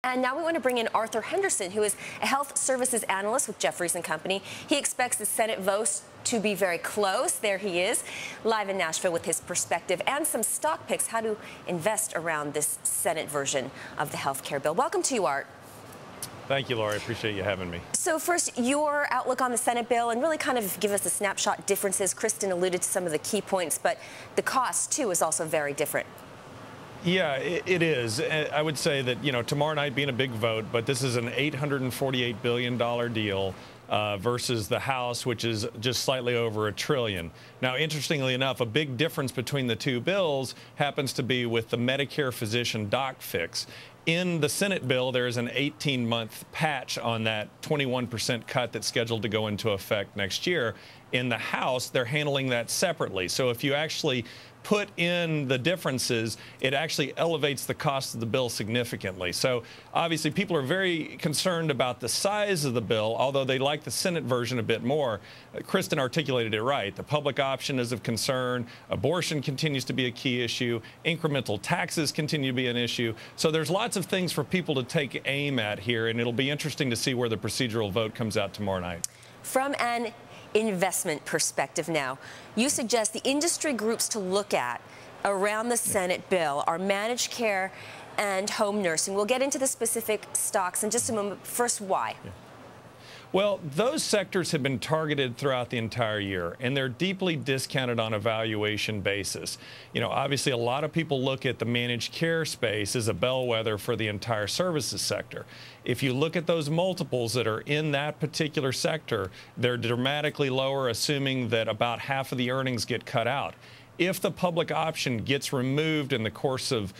And now we want to bring in Arthur Henderson, who is a health services analyst with Jefferies Company. He expects the Senate votes to be very close. There he is, live in Nashville with his perspective and some stock picks, how to invest around this Senate version of the health care bill. Welcome to you, Art. Thank you, Laura. I appreciate you having me. So first, your outlook on the Senate bill, and really kind of give us a snapshot differences. Kristen alluded to some of the key points, but the cost, too, is also very different. Yeah, it is. I would say that, tomorrow night being a big vote, but this is an $848 billion deal versus the House, which is just slightly over $1 trillion. Now, interestingly enough, a big difference between the two bills happens to be with the Medicare physician doc fix. In the Senate bill, there is an 18-month patch on that 21% cut that's scheduled to go into effect next year. In the House, they're handling that separately. So if you actually put in the differences, it actually elevates the cost of the bill significantly. So obviously people are very concerned about the size of the bill, although they like the Senate version a bit more. Kristen articulated it right. The public option is of concern. Abortion continues to be a key issue. Incremental taxes continue to be an issue. So there's lots of things for people to take aim at here, and it'll be interesting to see where the procedural vote comes out tomorrow night. From an investment perspective now, you suggest the industry groups to look at around the Senate bill are managed care and home nursing. We'll get into the specific stocks in just a moment. First, why? Yeah. Well, those sectors have been targeted throughout the entire year, and they're deeply discounted on a valuation basis. Obviously, a lot of people look at the managed care space as a bellwether for the entire services sector. If you look at those multiples that are in that particular sector, they're dramatically lower, assuming that about half of the earnings get cut out. If the public option gets removed in the course of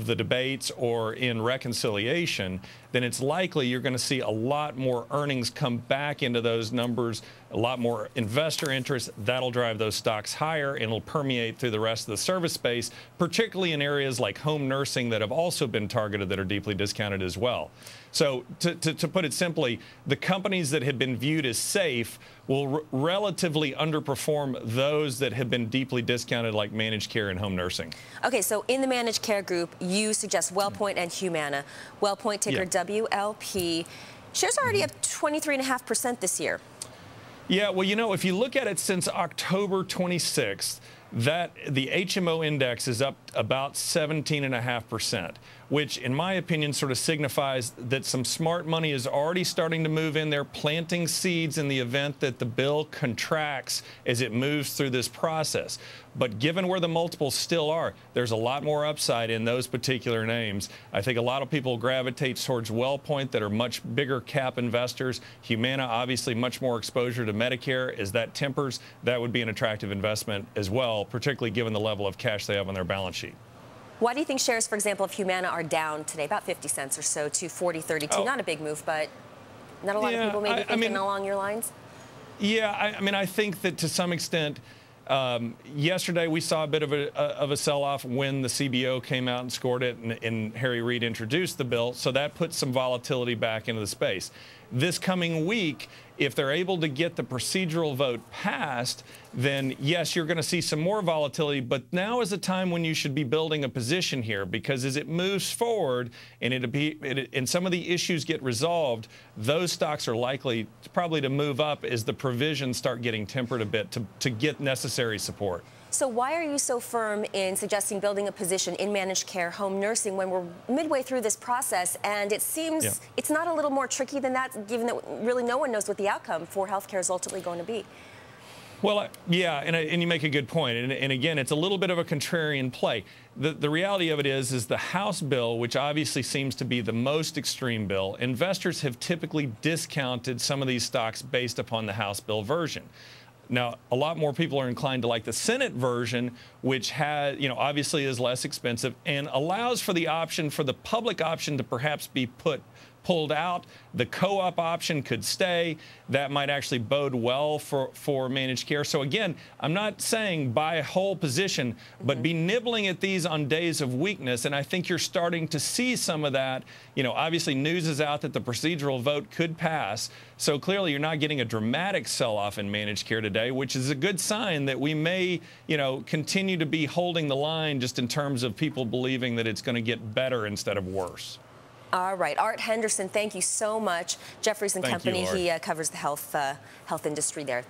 the debates or in reconciliation, then it's likely you're going to see a lot more earnings come back into those numbers, a lot more investor interest. That'll drive those stocks higher, and it'll permeate through the rest of the service space, particularly in areas like home nursing that have also been targeted that are deeply discounted as well. So to put it simply, the companies that have been viewed as safe will relatively underperform those that have been deeply discounted, like managed care and home nursing. Okay, so in the managed care group, you suggest WellPoint and Humana. WellPoint, ticker WLP. Shares are already up 23.5% this year. Yeah, well, if you look at it since October 26th, the HMO index is up about 17.5%, which in my opinion sort of signifies that some smart money is already starting to move in there, planting seeds in the event that the bill contracts as it moves through this process. But given where the multiples still are, there's a lot more upside in those particular names. I think a lot of people gravitate towards WellPoint that are much bigger cap investors. Humana, obviously much more exposure to Medicare. As that tempers, that would be an attractive investment as well, particularly given the level of cash they have on their balance sheet. Why do you think shares, for example, of Humana are down today, about 50 cents or so, to 40.32? Oh. Not a big move, but not a lot of people maybe thinking along your lines? Yeah, I think that to some extent, yesterday we saw a bit of a sell-off when the CBO came out and scored it, and Harry Reid introduced the bill, so that puts some volatility back into the space. This coming week, if they're able to get the procedural vote passed, then yes, you're going to see some more volatility, but now is a time when you should be building a position here, because as it moves forward and some of the issues get resolved, those stocks are likely probably to move up as the provisions start getting tempered a bit to get necessary support. So why are you so firm in suggesting building a position in managed care, home nursing, when we're midway through this process and it seems it's not a little more tricky than that, given that really no one knows what the outcome for healthcare is ultimately going to be? Well, yeah, and you make a good point. And again, it's a little bit of a contrarian play. The reality of it is the House bill, which obviously seems to be the most extreme bill, investors have typically discounted some of these stocks based upon the House bill version. Now, a lot more people are inclined to like the Senate version, which has, obviously is less expensive and allows for the option, for the public option to perhaps be pulled out. The co-op option could stay. That might actually bode well for managed care. So again, I'm not saying buy a whole position, but be nibbling at these on days of weakness. And I think you're starting to see some of that. Obviously news is out that the procedural vote could pass. So clearly you're not getting a dramatic sell-off in managed care today, which is a good sign that we may, continue to be holding the line just in terms of people believing that it's going to get better instead of worse. All right. Art Henderson, thank you so much. Jefferies and Thank you, Company, Art. he covers the health industry there.